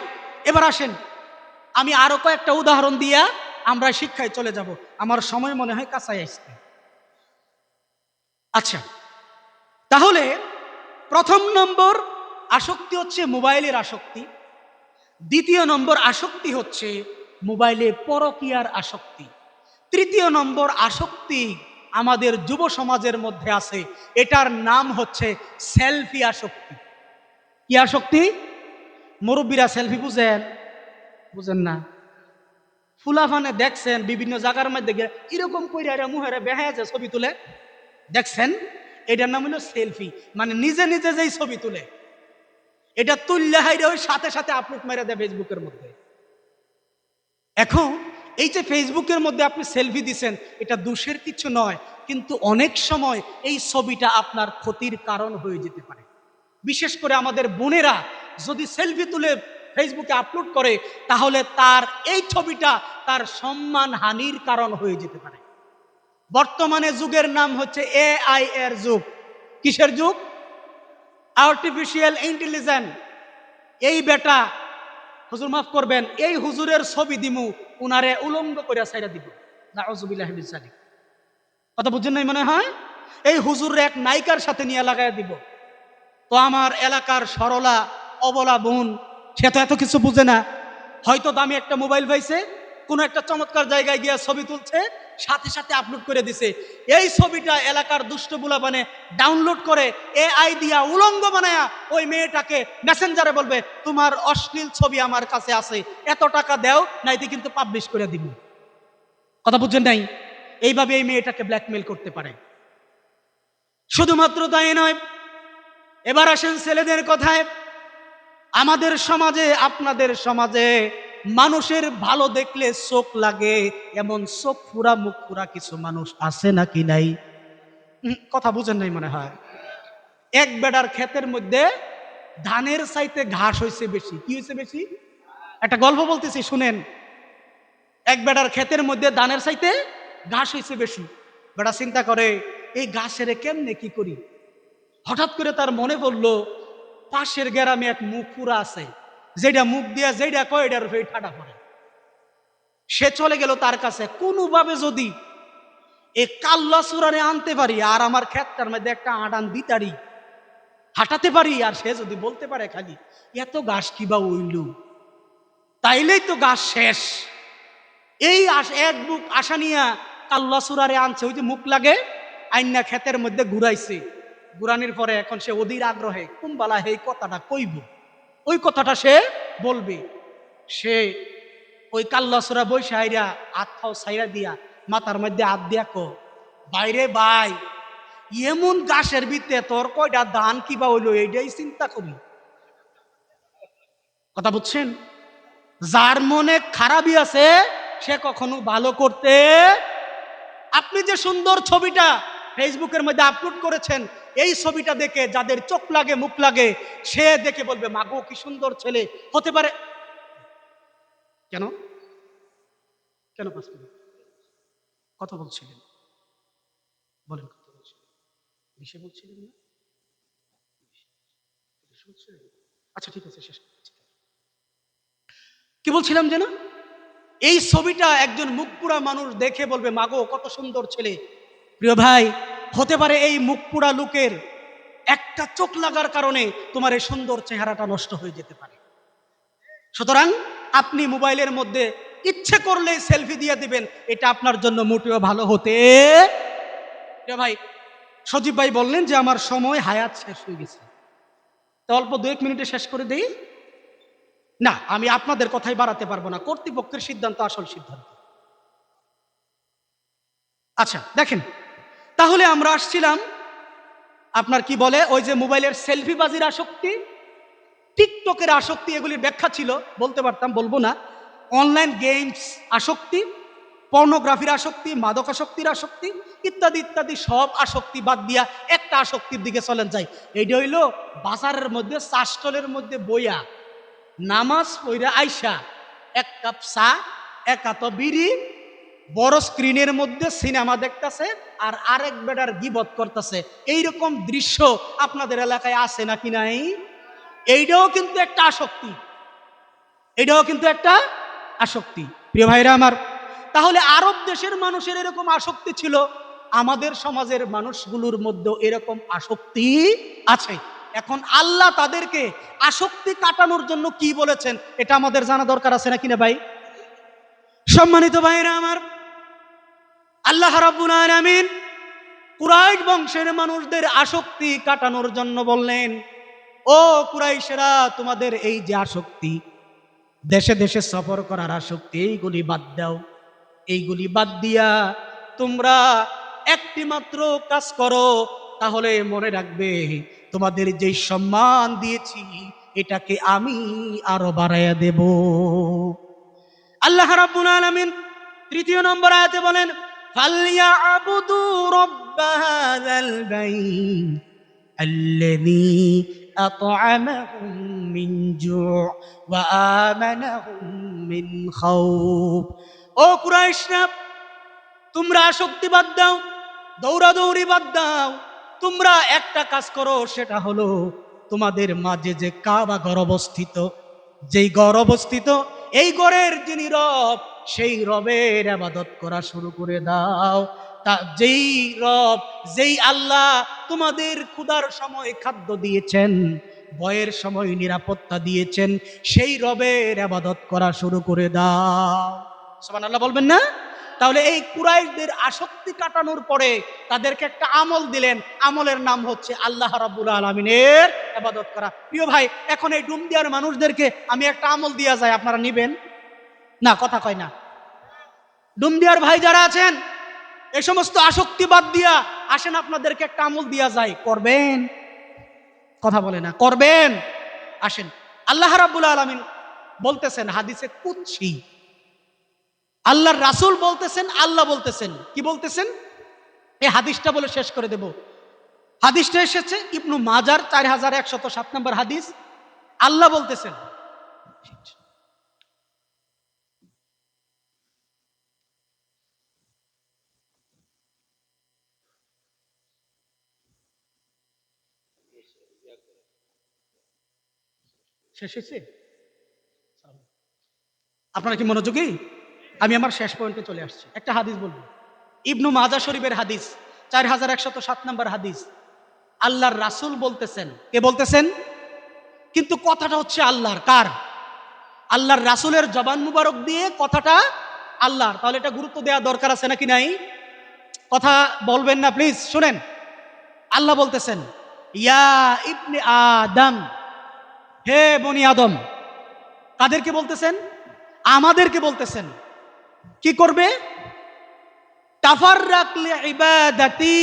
এবার আসেন আমি আরো কয়েকটা উদাহরণ দিয়া আমরা শিক্ষায় চলে যাব। আমার সময় মনে হয় কাছাই আসছে। আচ্ছা, তাহলে প্রথম নম্বর আসক্তি হচ্ছে মোবাইলের আসক্তি। দ্বিতীয় নম্বর আসক্তি হচ্ছে মোবাইলে পরকীয়ার আসক্তি। তৃতীয় নম্বর আসক্তি আমাদের যুব সমাজের মধ্যে আছে, এটার নাম হচ্ছে সেলফি আসক্তি। কি আসক্তি? মুরব্বীরা সেলফি বুঝেন? বুঝেন না? ফুলাফানে দেখছেন বিভিন্ন জায়গার মধ্যে এরকম কইরা মুহেরা বেহায়া যে ছবি তুলে, দেখছেন? এটার নাম হলো সেলফি, মানে নিজে নিজে যেই ছবি তুলে, এটা তুললে হাইরে ওই সাথে সাথে আপলোড মেরে দেয় ফেসবুকের মধ্যে। এখন এই যে ফেসবুকের মধ্যে আপনি সেলফি দিছেন, এটা দোষের কিছু নয়, কিন্তু অনেক সময় এই ছবিটা আপনার ক্ষতির কারণ হয়ে যেতে পারে। বিশেষ করে আমাদের বোনেরা যদি সেলফি তুলে ফেসবুকে আপলোড করে, তাহলে তার এই ছবিটা তার সম্মান হানির কারণ হয়ে যেতে পারে। বর্তমানে যুগের নাম হচ্ছে এআই এর যুগ। কিসের যুগ? Artificial intelligence. এই বেটা, হুজুর মাফ করবেন, এই হুজুরের ছবি দিমু, উনারে উলঙ্গ করে ছাইরা দিব, নাউযুবিল্লাহি মিন যালিক। কথা বুঝছেন নাই মনে হয়? এই হুজুর এক নায়িকার সাথে নিয়ে লাগাই দিব। তো আমার এলাকার সরলা অবলা বোন, সে তো এত কিছু বুঝে না, হয়তো দামি একটা মোবাইল পাইছে, কোনো একটা চমৎকার জায়গায় গিয়ে ছবি তুলছে, সাথে সাথে আপলোড করে দিছে। এই ছবিটা এলাকার দুষ্ট বুলাপানে ডাউনলোড করে এআই দিয়া উলঙ্গ বানায়া ওই মেয়েটাকে মেসেঞ্জারে বলবে, তোমার অশ্লীল ছবি আমার কাছে আছে, এত টাকা দাও, নাইতে কিন্তু পাবলিশ করে দিব। কথা বুঝছেন নাই? এইভাবে এই মেয়েটাকে ব্ল্যাকমেল করতে পারে। শুধুমাত্র তাই নয়, এবার আসেন ছেলেদের কথায়। আমাদের সমাজে, আপনাদের সমাজে মানুষের ভালো দেখলে চোখ লাগে এমন চোখ ফুরা মুখ ফুরা কিছু মানুষ আছে নাকি নাই? কথা বুঝেন নাই মনে হয়। এক বেড়ার ক্ষেতের মধ্যে ধানের চাইতে ঘাস হয়েছে বেশি। কি হয়েছে বেশি? একটা গল্প বলতেছি, শুনেন। এক বেড়ার ক্ষেতের মধ্যে ধানের চাইতে ঘাস হয়েছে বেশি। বেড়া চিন্তা করে, এই ঘাসের কেমনে কি করি। হঠাৎ করে তার মনে পড়লো, পাশের গ্রামে এক মুখ পুরা আছে, যেটা মুখ দিয়া যেটা কয় এটার উপরে ঠাডা পড়ে। সে চলে গেল তার কাছে, কোনোভাবে যদি এ কাল্লা চূড়ারে আনতে পারি আর আমার ক্ষেতটার মধ্যে একটা আডান দিতারি হাঁটাতে পারি, আর সে যদি বলতে পারে খালি এত ঘাস কিবা উইলু, তাইলেই তো ঘাস শেষ। এই এক বুক আশা নিয়া কাল্লা চূড়ারে আনছে, ওই যে মুখ লাগে আইনা ক্ষেতের মধ্যে ঘুরাইছে। ঘুরানির পরে এখন সে অধীর আগ্রহে কুম্বালা এই কথাটা কইব, ওই কথাটা সে বলবে। সে ওই কাল্লাসরা বৈশা আইরা হাত খাও ছাইরা দিয়া মাথার মধ্যে হাত দিয়া কো, বাইরে ভাই, এমন গাছের ভিতরে তোর কয়টা দান কিবা হইলো, এইটাই চিন্তা করি। কথা বুঝছেন? যার মনে খারাপই আছে সে কখনো ভালো করতে। আপনি যে সুন্দর ছবিটা ফেসবুকের মধ্যে আপলোড করেছেন, এই ছবিটা দেখে যাদের চোখ লাগে মুখ লাগে, সে দেখে বলবে, মাগো কি সুন্দর ছেলে হতে পারে। কেন কেন কথা বলছিলেন? বলেন, কথা বলছিলেন, বিষয় বলছিলেন না? আচ্ছা ঠিক আছে, শেষ করছি। কি বলছিলাম যেন? এই ছবিটা একজন মুখপুরা মানুষ দেখে বলবে, মাগো কত সুন্দর ছেলে। প্রিয় ভাই, হতে পারে এই মুখপুরা লোকের একটা চোখ লাগার কারণে তোমার এই সুন্দর চেহারাটা নষ্ট হয়ে যেতে পারে। সুতরাং আপনি মোবাইলের মধ্যে ইচ্ছে করলে সেলফি দিয়ে দিবেন, এটা আপনার জন্য মোটেও ভালো হতে। প্রিয় ভাই, সজীব ভাই বললেন যে আমার সময় হায়াত শেষ হয়ে গেছে, তো অল্প 2-1 মিনিটে শেষ করে দেই। না, আমি আপনাদের কথাই বাড়াতে পারবো না, কর্তৃপক্ষের সিদ্ধান্ত আসল সিদ্ধান্ত। আচ্ছা দেখেন, তাহলে আমরা আসছিলাম আপনার কি বলে, ওই যে মোবাইলের সেলফি বাজির আসক্তি, টিকটকের আসক্তি, এগুলির ব্যাখ্যা ছিল, বলতে পারতাম, বলবো না। অনলাইন গেমস আসক্তি, পর্নোগ্রাফির আসক্তি, মাদকাসক্তির আসক্তি, ইত্যাদি ইত্যাদি সব আসক্তি বাদ দিয়া একটা আসক্তির দিকে চলেন যাই। এইটা হইল বাজারের মধ্যে চাষটলের মধ্যে বইয়া নামাজ পইরা আইসা এক কাপ চা, এক হাত বিড়ি, বড় স্ক্রিনের মধ্যে সিনেমা দেখতেছে আর আরেক বেটার গিবত করতেছে। এইরকম দৃশ্য আপনাদের এলাকায় আছে নাকি নাই? এইটাও কিন্তু একটা আসক্তি, এটাও কিন্তু একটা আসক্তি। প্রিয় ভাইরা আমার, তাহলে আরব দেশের মানুষের এরকম আসক্তি ছিল, আমাদের সমাজের মানুষগুলোর মধ্যে এরকম আসক্তি আছে। এখন আল্লাহ তাদেরকে আসক্তি কাটানোর জন্য কি বলেছেন, এটা আমাদের জানা দরকার আছে নাকি না ভাই? সম্মানিত ভাইরা আমার, আল্লাহ রাব্বুল আলামিন কুরাইশ বংশের মানুষদের আসক্তি কাটানোর জন্য বললেন, ও কুরাইশেরা, তোমাদের এই যে আসক্তি, দেশে দেশে সফর করার আসক্তি, এইগুলি বাদ দাও। এইগুলি বাদ দিয়া তোমরা একটি মাত্র কাজ করো, তাহলে মনে রাখবে তোমাদের যে সম্মান দিয়েছি এটাকে আমি আরো বাড়াইয়া দেব। আল্লাহ রাব্বুল আলামিন তৃতীয় নম্বর আয়াতে বলেন ফালইয়াবুদু রাব্ব হাযাল বাইত আল্লাযী আত'আমাহুম মিন জু' ওয়া আমানাহুম মিন খাউফ। ও কুরাইশরা, তোমরা আসক্তি বাদ দাও, দৌড়াদৌড়ি বাদ দাও। তোমরা একটা কাজ করো, সেটা হলো তোমাদের মাঝে যে কাবা ঘর অবস্থিত, যেই ঘর অবস্থিত, এই ঘরের যিনি রব, সেই রবের ইবাদত করা শুরু করে দাও। তা যেই রব, যেই আল্লাহ তোমাদের ক্ষুধার সময় খাদ্য দিয়েছেন, ভয়ের সময় নিরাপত্তা দিয়েছেন, সেই রবের ইবাদত করা শুরু করে দাও। সুবহানাল্লাহ বলবেন না? তাহলে এই কুরাইশদের আসক্তি কাটানোর পরে তাদেরকে একটা আমল দিলেন, আমলের নাম হচ্ছে আল্লাহ রাব্বুল আলামিনের ইবাদত করা। প্রিয় ভাই, এখন এই ডুমদিয়ার মানুষদেরকে আমি একটা আমল দিয়া যায়, আপনারা নিবেন না? কথা কয় না। ডুমদিয়ার ভাই যারা আছেন, এই সমস্ত আসক্তি বাদ দিয়া আসেন, আপনাদেরকে একটা আমল দিয়া যায়, করবেন? কথা বলে না, করবেন? আসেন। আল্লাহ রাব্বুল আলামিন বলতেছেন হাদিসে কুদসি, আল্লাহর রাসূল বলতেছেন, আল্লাহ বলতেছেন, কি বলতেছেন? এই হাদিসটা বলে শেষ করে দেব। হাদিসটা এসেছে ইবনু মাজার 4107 নম্বর হাদিস। আল্লাহ বলতেছেন, শেষ হয়েছে? আপনারা কি মনোযোগী? আমি আমার শেষ পয়েন্টে চলে আসছি। একটা হাদিস বলবো, ইবনু মাজাহ শরীফের হাদিস, 4107 নম্বর হাদিস। আল্লাহর রাসূল বলতেছেন, কে বলতেছেন? কিন্তু কথাটা হচ্ছে আল্লাহর। কার? আল্লাহর রাসূলের জবান মুবারক দিয়ে কথাটা আল্লাহর। তাহলে এটা গুরুত্ব দেওয়া দরকার আছে নাকি নাই? কথা বলবেন না প্লিজ, শুনেন। আল্লাহ বলতেছেন, ইয়া ইবনে আদম, হে বনি আদম। কাদেরকে বলতেছেন? আমাদেরকে বলতেছেন। কি করবে? তাফাররাক লিইবাদাতি,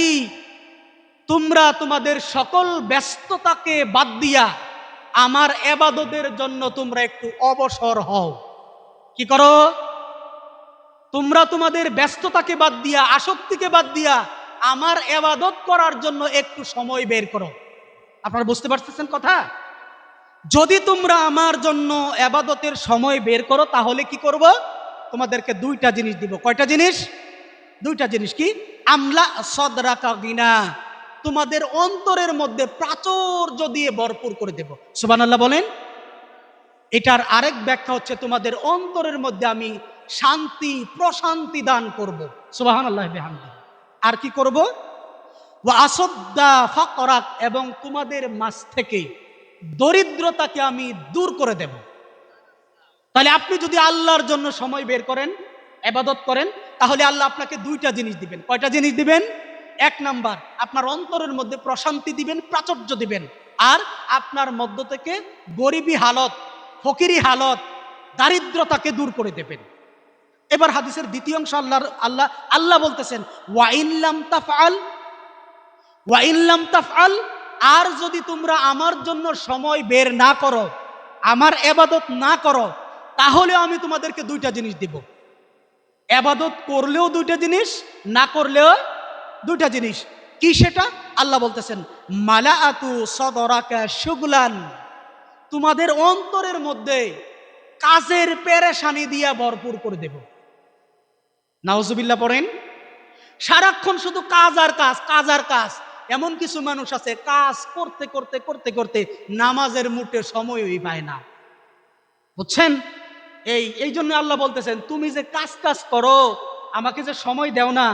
তোমরা তোমাদের সকল ব্যস্ততাকে বাদ দিয়া আমার ইবাদতের জন্য তোমরা একটু অবসর হও। কি করো? তোমরা তোমাদের ব্যস্ততাকে বাদ দিয়া, আসক্তিকে বাদ দিয়া আমার ইবাদত করার জন্য একটু সময় বের করো। আপনারা বুঝতে পারতেছেন কথা? যদি তোমরা আমার জন্য ইবাদতের সময় বের করো, তাহলে কি করব? তোমাদেরকে দুইটা জিনিস দিব। কয়টা জিনিস? দুইটা জিনিস। কি? আমলা সদরাকা গিনা, তোমাদের অন্তরের মধ্যে প্রাচুর্য দিয়ে ভরপুর করে দেব। সুবহানাল্লাহ বলেন। এটার আরেক ব্যাখ্যা হচ্ছে তোমাদের অন্তরের মধ্যে আমি শান্তি, প্রশান্তি দান করব। সুবহানাল্লাহ বিহামদি। আর কি করব? ওয়া আসদ্দা ফাকরাক, এবং তোমাদের মাঝ থেকে দরিদ্রতাকে আমি দূর করে দেব। তাহলে আপনি যদি আল্লাহর জন্য সময় বের করেন, ইবাদত করেন, তাহলে আল্লাহ আপনাকে দুইটা জিনিস দিবেন। কয়টা জিনিস দিবেন? এক নাম্বার, আপনার অন্তরের মধ্যে প্রশান্তি দিবেন, প্রাচুর্য দিবেন। আর আপনার মধ্য থেকে গরিবী হালত, ফকিরি হালত, দারিদ্রতাকে দূর করে দেবেন। এবার হাদিসের দ্বিতীয় অংশ আল্লাহ বলতেছেন, ওয়া ইন লাম তাফআল, ওয়া ইন লাম তাফআল, আর যদি তোমরা আমার জন্য সময় বের না করো, আমার ইবাদত না করো, তাহলে আমি তোমাদেরকে দুইটা জিনিস দিব। ইবাদত করলেও দুইটা জিনিস, না করলেও দুইটা জিনিস। কি সেটা? আল্লাহ বলতেছেন, মালাআতু সদরাকা শুগলান, তোমাদের অন্তরের মধ্যে কাজের পেরেশানি দিয়া ভরপুর করে দেব। নাউজুবিল্লাহ পড়েন। সারাক্ষণ শুধু কাজ আর কাজ, কাজ আর কাজ। এমন কিছু মানুষ আছে কাজ করতে করতে করতে করতে নামাজের মুঠে সময়ই পায় না। বুঝছেন? এই জন্য আল্লাহ বলতেছেন, তুমি যে কাজ কাজ করো, আমাকে যে সময় দেও না,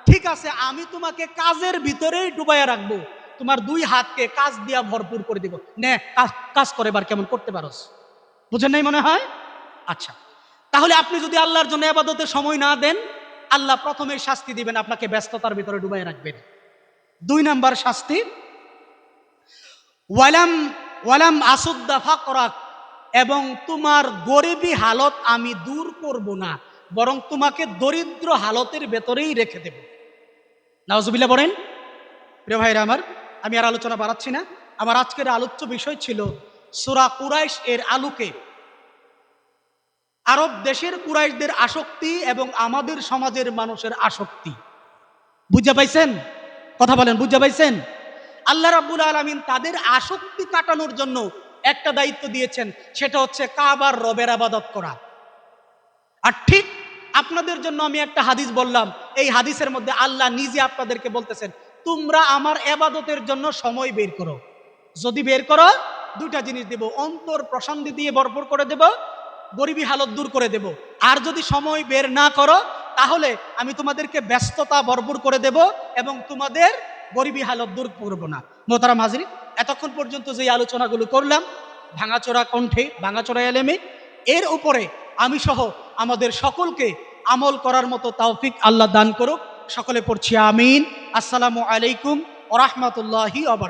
ঠিক আছে, আমি তোমাকে কাজের ভিতরেই ডুবাইয়া রাখবো। তোমার দুই হাতকে কাজ দিয়া ভরপুর করে দিব। নে কাজ করে, এবার কেমন করতে পারোস? বুঝেন নাই মনে হয়? আচ্ছা, তাহলে আপনি যদি আল্লাহর জন্য ইবাদতে সময় না দেন, আল্লাহ প্রথমেই শাস্তি দিবেন, আপনাকে ব্যস্ততার ভিতরে ডুবাই রাখবেন। দুই নাম্বার শাস্তি, ওয়ালাম আসুদ্দা ফাকরাক, এবং তোমার গরিবী হালত আমি দূর করব না, বরং তোমাকে দরিদ্র হালতের ভেতরেই রেখে দেব। নাউজুবিল্লাহ বলেন। প্রিয় ভাইরা আমার, আমি আর আলোচনা বাড়াচ্ছি না। আমার আজকের আলোচ্য বিষয় ছিল সূরা কুরাইশ এর আলোকে আরব দেশের কুরাইশদের আসক্তি এবং আমাদের সমাজের মানুষের আসক্তি। বুঝা পাইছেন? কথা বলেন, বুঝা পাইছেন? আল্লাহ রাব্বুল আলামিন তাদের আসক্তি কাটানোর জন্য একটা দায়িত্ব দিয়েছেন, সেটা হচ্ছে কাবার রবের ইবাদত করা। আর ঠিক আপনাদের জন্য আমি একটা হাদিস বললাম, এই হাদিসের মধ্যে আল্লাহ নিজে আপনাদেরকে বলতেছেন, তোমরা আমার ইবাদতের জন্য সময় বের করো। যদি বের করো, দুইটা জিনিস দেব, অন্তর প্রশান্তি দিয়ে ভরপুর করে দেব, গরিবী হালত দূর করে দেব। আর যদি সময় বের না করো, তাহলে আমি তোমাদেরকে ব্যস্ততা ভরপুর করে দেব এবং তোমাদের গরিবী হালত দূর করবো না। মোহতারাম হাজরিন, এতক্ষণ পর্যন্ত যে আলোচনাগুলো করলাম ভাঙাচোরা কণ্ঠে, ভাঙাচোরা এলেমে, এর উপরে আমি সহ আমাদের সকলকে আমল করার মতো তৌফিক আল্লাহ দান করুক। সকলে পড়ছি আমিন। আসসালামু আলাইকুম ওয়া রাহমাতুল্লাহি ওয়া বারাকাতুহু।